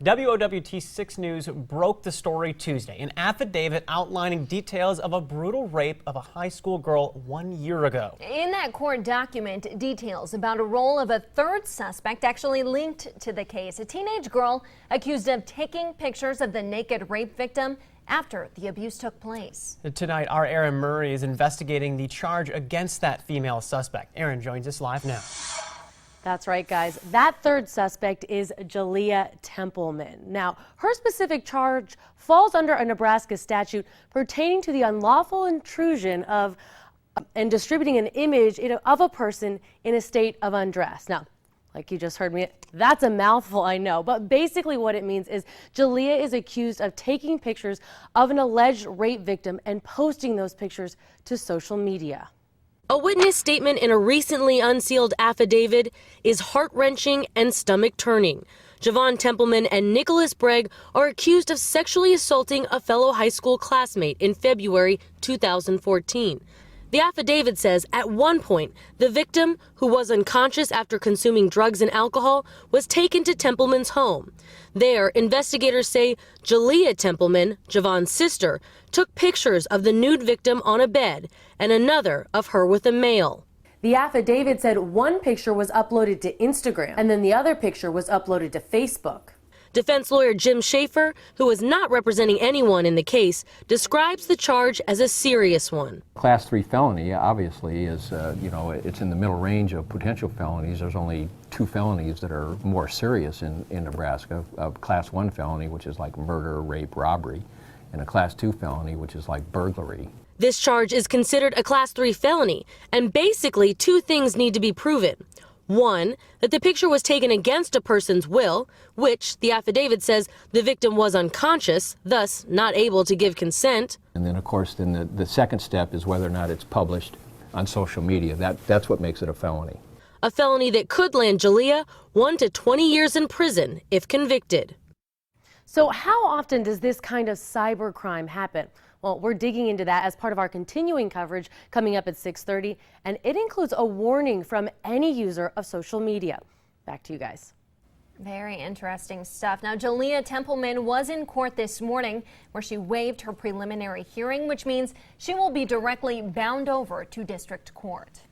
WOWT 6 News broke the story Tuesday, an affidavit outlining details of a brutal rape of a high school girl 1 year ago. In that court document, details about a role of a third suspect actually linked to the case. A teenage girl accused of taking pictures of the naked rape victim after the abuse took place. Tonight, our Aaron Murray is investigating the charge against that female suspect. Aaron joins us live now. That's right, guys. That third suspect is Jalea Templeman. Now, her specific charge falls under a Nebraska statute pertaining to the unlawful intrusion of and distributing an image of a person in a state of undress. Now, like you just heard me, that's a mouthful, I know. But basically what it means is Jalea is accused of taking pictures of an alleged rape victim and posting those pictures to social media. A witness statement in a recently unsealed affidavit is heart-wrenching and stomach-turning. Javon Templeman and Nicholas Bregg are accused of sexually assaulting a fellow high school classmate in February 2014. The affidavit says at one point, the victim, who was unconscious after consuming drugs and alcohol, was taken to Templeman's home. There, investigators say Jalea Templeman, Javon's sister, took pictures of the nude victim on a bed and another of her with a male. The affidavit said one picture was uploaded to Instagram and then the other picture was uploaded to Facebook. Defense lawyer Jim Schaefer, who is not representing anyone in the case, describes the charge as a serious one. Class 3 felony, obviously, is, it's in the middle range of potential felonies. There's only 2 felonies that are more serious in Nebraska. A Class 1 felony, which is like murder, rape, robbery, and a Class 2 felony, which is like burglary. This charge is considered a Class 3 felony, and basically 2 things need to be proven. One, that the picture was taken against a person's will, which the affidavit says the victim was unconscious, thus not able to give consent. And then, of course, the second step is whether or not it's published on social media. That's what makes it a felony. A felony that could land Jalea 1 to 20 years in prison if convicted. So how often does this kind of cybercrime happen? Well, we're digging into that as part of our continuing coverage coming up at 6:30, and it includes a warning from any user of social media. Back to you guys. Very interesting stuff. Now, Jalea Templeman was in court this morning where she waived her preliminary hearing, which means she will be directly bound over to district court.